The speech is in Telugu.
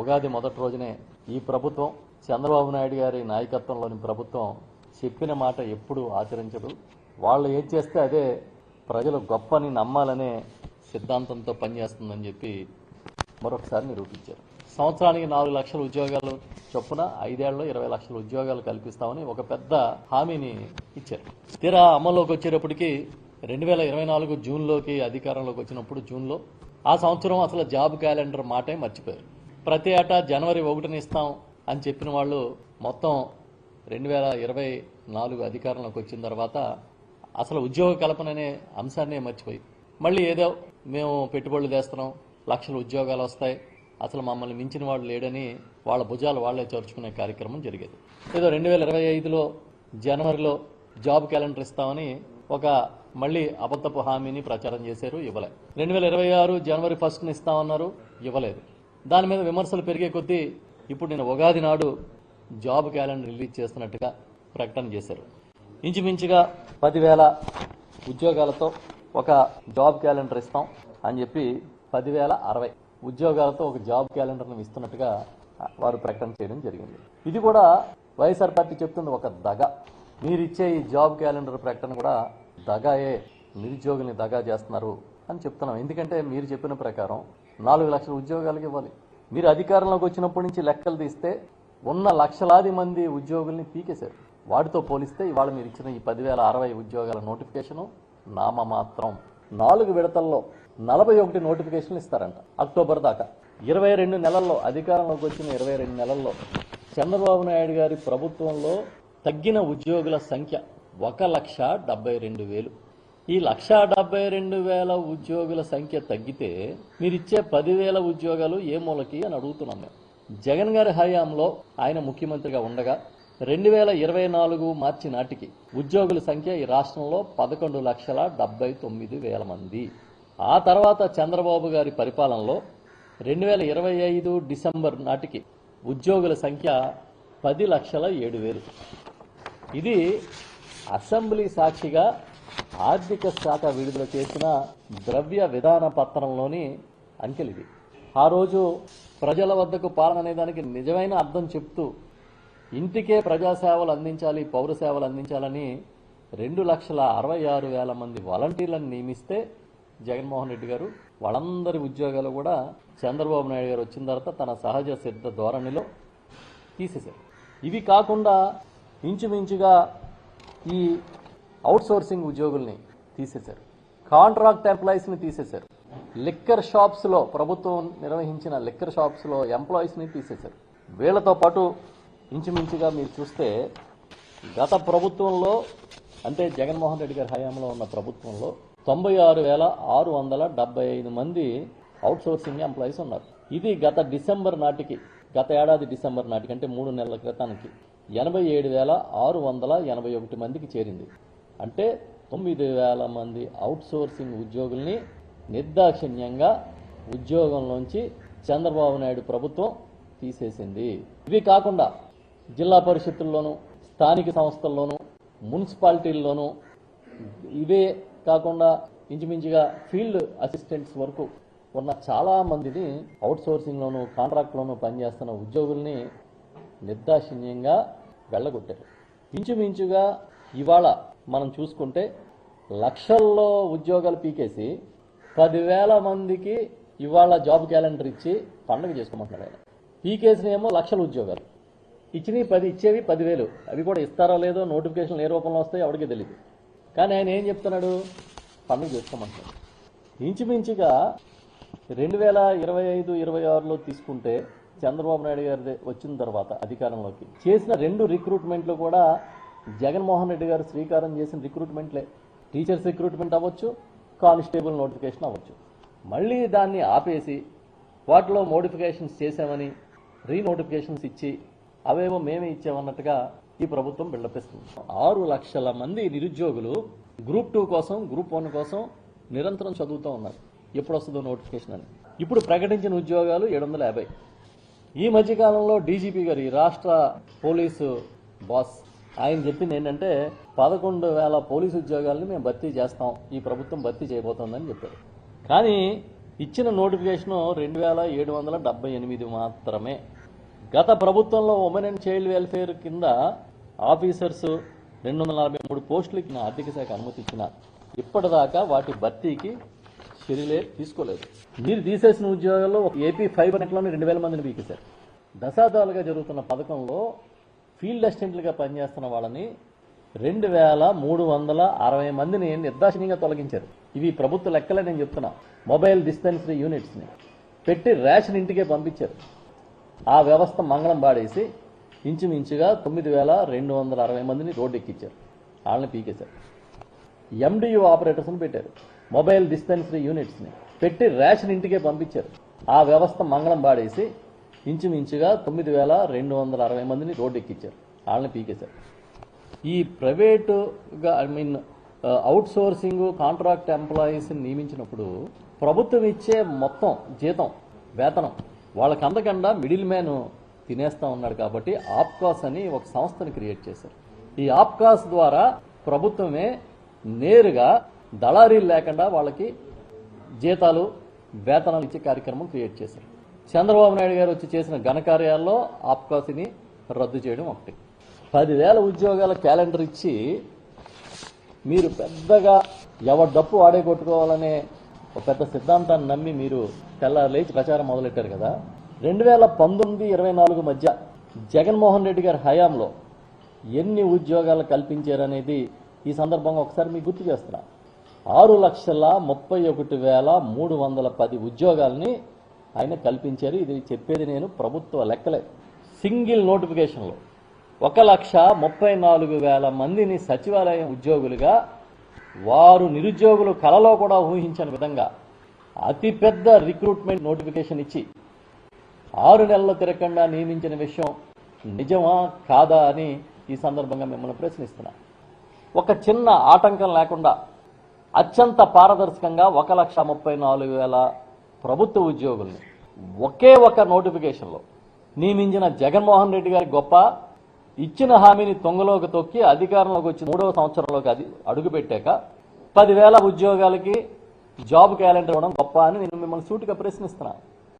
ఉగాది మొదటి రోజునే ఈ ప్రభుత్వం చంద్రబాబు నాయుడు గారి నాయకత్వంలోని ప్రభుత్వం చెప్పిన మాట ఎప్పుడూ ఆచరించదు. వాళ్ళు ఏం చేస్తే అదే ప్రజలు గొప్పని నమ్మాలనే సిద్ధాంతంతో పనిచేస్తుందని చెప్పి మరొకసారి నిరూపించారు. సంవత్సరానికి 4 లక్షల ఉద్యోగాలు చొప్పున 5 ఏళ్లలో 20 లక్షల ఉద్యోగాలు కల్పిస్తామని ఒక పెద్ద హామీని ఇచ్చారు. తీరా అమల్లోకి వచ్చేటప్పటికి 2024 జూన్లోకి అధికారంలోకి వచ్చినప్పుడు జూన్లో ఆ సంవత్సరం అసలు జాబ్ క్యాలెండర్ మాటే మర్చిపోయారు. ప్రతి ఏటా జనవరి 1న ఇస్తాం అని చెప్పిన వాళ్ళు మొత్తం 2024 అధికారంలోకి వచ్చిన తర్వాత అసలు ఉద్యోగ కల్పన అనే అంశాన్నే మర్చిపోయి మళ్ళీ ఏదో మేము పెట్టుబడులు తెస్తున్నాం, లక్షల ఉద్యోగాలు వస్తాయి, అసలు మమ్మల్ని మించిన వాడు లేడని వాళ్ళ భుజాలు వాళ్లే చర్చుకునే కార్యక్రమం జరిగేది. ఏదో 2025లో జనవరిలో జాబ్ క్యాలెండర్ ఇస్తామని ఒక మళ్ళీ అబద్ధపు హామీని ప్రచారం చేశారు, ఇవ్వలే. 2026 జనవరి 1న ఇస్తామన్నారు, ఇవ్వలేదు. దాని మీద విమర్శలు పెరిగే కొద్దీ ఇప్పుడు నేను ఉగాది నాడు జాబ్ క్యాలెండర్ రిలీజ్ చేస్తున్నట్టుగా ప్రకటన చేశారు. ఇంచుమించుగా 10,000 ఉద్యోగాలతో ఒక జాబ్ క్యాలెండర్ ఇస్తాం అని చెప్పి 10,060 ఉద్యోగాలతో ఒక జాబ్ క్యాలెండర్ను ఇస్తున్నట్టుగా వారు ప్రకటన చేయడం జరిగింది. ఇది కూడా వైఎస్ఆర్ పార్టీ చెప్తుంది ఒక దగ. మీరిచ్చే ఈ జాబ్ క్యాలెండర్ ప్రకటన కూడా దగాయే, నిరుద్యోగుల్ని దగా చేస్తున్నారు అని చెప్తున్నాం. ఎందుకంటే మీరు చెప్పిన ప్రకారం 4 లక్షల ఉద్యోగాలకు ఇవ్వాలి. మీరు అధికారంలోకి వచ్చినప్పటి నుంచి లెక్కలు తీస్తే ఉన్న లక్షలాది మంది ఉద్యోగుల్ని పీకేశారు. వాటితో పోలిస్తే ఇవాళ మీరు ఇచ్చిన ఈ 10,060 ఉద్యోగాల నోటిఫికేషను నామమాత్రం. 4 విడతల్లో 41 నోటిఫికేషన్లు ఇస్తారంట అక్టోబర్ దాకా. 22 నెలల్లో, అధికారంలోకి వచ్చిన 22 నెలల్లో చంద్రబాబు నాయుడు గారి ప్రభుత్వంలో తగ్గిన ఉద్యోగుల సంఖ్య 1,72,000. ఈ 1,72,000 ఉద్యోగుల సంఖ్య తగ్గితే మీరిచ్చే 10,000 ఉద్యోగాలు ఏ మూలకి అని అడుగుతున్నాం మేము. జగన్ గారి హయాంలో ఆయన ముఖ్యమంత్రిగా ఉండగా 2024 మార్చి నాటికి ఉద్యోగుల సంఖ్య ఈ రాష్ట్రంలో 11,79,000 మంది. ఆ తర్వాత చంద్రబాబు గారి పరిపాలనలో 2025 డిసెంబర్ నాటికి ఉద్యోగుల సంఖ్య 10,07,000. ఇది అసెంబ్లీ సాక్షిగా ఆర్థిక శాఖ విడుదల చేసిన ద్రవ్య విధాన పత్రంలోని అంకెలు ఇవి. ఆ రోజు ప్రజల వద్దకు పాలన అనే దానికి నిజమైన అర్థం చెప్తూ ఇంటికే ప్రజాసేవలు అందించాలి, పౌర సేవలు అందించాలని 2,66,000 మంది వాలంటీర్లను నియమిస్తే జగన్మోహన్ రెడ్డి గారు వాళ్ళందరి ఉద్యోగాలు కూడా చంద్రబాబు నాయుడు గారు వచ్చిన తర్వాత తన సహజ సిద్ధ ధోరణిలో తీసేశారు. ఇవి కాకుండా ఇంచుమించుగా ఈ అవుట్సోర్సింగ్ ఉద్యోగుల్ని తీసేశారు, కాంట్రాక్ట్ ఎంప్లాయీస్ని తీసేశారు, లిక్కర్ షాప్స్లో ప్రభుత్వం నిర్వహించిన లిక్కర్ షాప్స్లో ఎంప్లాయీస్ని తీసేశారు. వీళ్లతో పాటు ఇంచుమించుగా మీరు చూస్తే గత ప్రభుత్వంలో అంటే జగన్మోహన్ రెడ్డి గారి హయాంలో ఉన్న ప్రభుత్వంలో 96,675 మంది అవుట్సోర్సింగ్ ఎంప్లాయీస్ ఉన్నారు. ఇది గత డిసెంబర్ నాటికి, గత ఏడాది డిసెంబర్ నాటికి అంటే 3 నెలల క్రితానికి 87,681 మందికి చేరింది. అంటే 9,000 మంది అవుట్సోర్సింగ్ ఉద్యోగుల్ని నిర్దాక్షిణ్యంగా ఉద్యోగంలోంచి చంద్రబాబు నాయుడు ప్రభుత్వం తీసేసింది. ఇవి కాకుండా జిల్లా పరిషత్తుల్లోనూ, స్థానిక సంస్థల్లోనూ, మున్సిపాలిటీల్లోనూ, ఇవే కాకుండా ఇంచుమించుగా ఫీల్డ్ అసిస్టెంట్స్ వరకు ఉన్న చాలా మందిని అవుట్సోర్సింగ్లోనూ కాంట్రాక్ట్లోనూ పనిచేస్తున్న ఉద్యోగుల్ని నిర్దాక్షిణ్యంగా వెళ్ళగొట్టారు. ఇంచుమించుగా ఇవాళ మనం చూసుకుంటే లక్షల్లో ఉద్యోగాలు పీకేసి 10,000 మందికి ఇవాళ జాబ్ క్యాలెండర్ ఇచ్చి పండుగ చేసుకోమంటున్నారు. ఆయన పీకేసినేమో లక్షల ఉద్యోగాలు ఇచ్చినవి 10, ఇచ్చేవి 10,000. అవి కూడా ఇస్తారో లేదో, నోటిఫికేషన్లు ఏ రూపంలో వస్తాయో ఎవరికి తెలియదు. కానీ ఆయన ఏం చెప్తున్నాడు, పండుగ చేసుకోమంటున్నాడు. ఇంచుమించుగా 2025-26లో తీసుకుంటే చంద్రబాబు నాయుడు గారి వచ్చిన తర్వాత అధికారంలోకి చేసిన 2 రిక్రూట్మెంట్లు కూడా జగన్మోహన్ రెడ్డి గారు శ్రీకారం చేసిన రిక్రూట్మెంట్లే. టీచర్స్ రిక్రూట్మెంట్ అవ్వచ్చు, కానిస్టేబుల్ నోటిఫికేషన్ అవ్వచ్చు. మళ్ళీ దాన్ని ఆపేసి వాటిలో మోడిఫికేషన్స్ చేశామని రీనోటిఫికేషన్స్ ఇచ్చి అవేమో మేమే ఇచ్చామన్నట్టుగా ఈ ప్రభుత్వం బిల్డప్ ఇస్తుంది. 6 లక్షల మంది నిరుద్యోగులు గ్రూప్ 2 కోసం, గ్రూప్ 1 కోసం నిరంతరం చదువుతూ ఉన్నారు. ఎప్పుడు వస్తుందో నోటిఫికేషన్ అని. ఇప్పుడు ప్రకటించిన ఉద్యోగాలు 750. ఈ మధ్యకాలంలో డీజీపీ గారు, ఈ రాష్ట్ర పోలీసు బాస్, ఆయన చెప్పింది ఏంటంటే 11,000 పోలీసు ఉద్యోగాలను మేము భర్తీ చేస్తాం, ఈ ప్రభుత్వం భర్తీ చేయబోతోందని చెప్పారు. కానీ ఇచ్చిన నోటిఫికేషన్ 2778 మాత్రమే. గత ప్రభుత్వంలో ఉమెన్ అండ్ చైల్డ్ వెల్ఫేర్ కింద ఆఫీసర్స్ 243 పోస్టులకి ఆర్థిక శాఖ అనుమతి ఇచ్చిన ఇప్పటిదాకా వాటి భర్తీకి చర్యలే తీసుకోలేదు. మీరు తీసేసిన ఉద్యోగాల్లో ఏపీ 5 నెట్లోనే 2000 మందిని పీకేశారు. దశాబ్దాలుగా జరుగుతున్న పథకంలో ఫీల్డ్ అసిస్టెంట్లుగా పనిచేస్తున్న వాళ్ళని 2360 మందిని నిర్దాక్షిణ్యంగా తొలగించారు. ఇవి ప్రభుత్వ లెక్కలే నేను చెప్తున్నా. మొబైల్ డిస్పెన్సరీ యూనిట్స్ని పెట్టి రేషన్ ఇంటికే పంపించారు. ఆ వ్యవస్థ మంగళం పాడేసి ఇంచుమించుగా 9260 మందిని రోడ్డు ఎక్కించారు. వాళ్ళని పీకేశారు. ఎండియు ఆపరేటర్స్ని పెట్టారు. మొబైల్ డిస్పెన్సరీ యూనిట్స్ని పెట్టి రేషన్ ఇంటికే పంపించారు. ఆ వ్యవస్థ మంగళం పాడేసి ఇంచుమించుగా 9260 మందిని రోడ్డు ఎక్కించారు. వాళ్ళని పీకేశారు. ఈ ప్రైవేటుగా అవుట్ సోర్సింగ్ కాంట్రాక్ట్ ఎంప్లాయీస్ని నియమించినప్పుడు ప్రభుత్వం ఇచ్చే మొత్తం జీతం వేతనం వాళ్ళకి అందకుండా మిడిల్ మ్యాన్ తినేస్తా ఉన్నాడు. కాబట్టి ఆప్కాస్ అని ఒక సంస్థని క్రియేట్ చేశారు. ఈ ఆప్కాస్ ద్వారా ప్రభుత్వమే నేరుగా దళారీలు లేకుండా వాళ్ళకి జీతాలు వేతనాలు ఇచ్చే కార్యక్రమం క్రియేట్ చేశారు. చంద్రబాబు నాయుడు గారు వచ్చి చేసిన ఘనకార్యాల్లో ఆప్కాస్ని రద్దు చేయడం ఒకటి. 10,000 ఉద్యోగాల క్యాలెండర్ ఇచ్చి మీరు పెద్దగా ఎవరి డప్పు వాడే కొట్టుకోవాలనే ఒక పెద్ద సిద్ధాంతాన్ని నమ్మి మీరు తెల్లారు లేచి ప్రచారం మొదలెట్టారు కదా. 2019-24 మధ్య జగన్మోహన్ రెడ్డి గారి హయాంలో ఎన్ని ఉద్యోగాలు కల్పించారనేది ఈ సందర్భంగా ఒకసారి మీకు గుర్తు చేస్తున్నా. 6,31,310 ఉద్యోగాల్ని ఆయన కల్పించారు. ఇది చెప్పేది నేను ప్రభుత్వ లెక్కలే. సింగిల్ నోటిఫికేషన్లో 1,34,000 మందిని సచివాలయం ఉద్యోగులుగా వారు నిరుద్యోగులు కలలో కూడా ఊహించని విధంగా అతిపెద్ద రిక్రూట్మెంట్ నోటిఫికేషన్ ఇచ్చి 6 నెలల్లో తిరగకుండా నియమించిన విషయం నిజమా కాదా అని ఈ సందర్భంగా మిమ్మల్ని ప్రశ్నిస్తున్నా. ఒక చిన్న ఆటంకం లేకుండా అత్యంత పారదర్శకంగా 1,34,000 ప్రభుత్వ ఉద్యోగుల్ని ఒకే ఒక నోటిఫికేషన్లో నియమించిన జగన్మోహన్ రెడ్డి గారి గొప్ప. ఇచ్చిన హామీని తొంగలోకి తొక్కి అధికారంలోకి వచ్చి 3వ సంవత్సరంలోకి అడుగుపెట్టాక 10,000 ఉద్యోగాలకి జాబ్ క్యాలెండర్ ఇవ్వడం గొప్ప అని నేను మిమ్మల్ని సూటిగా ప్రశ్నిస్తున్నాను.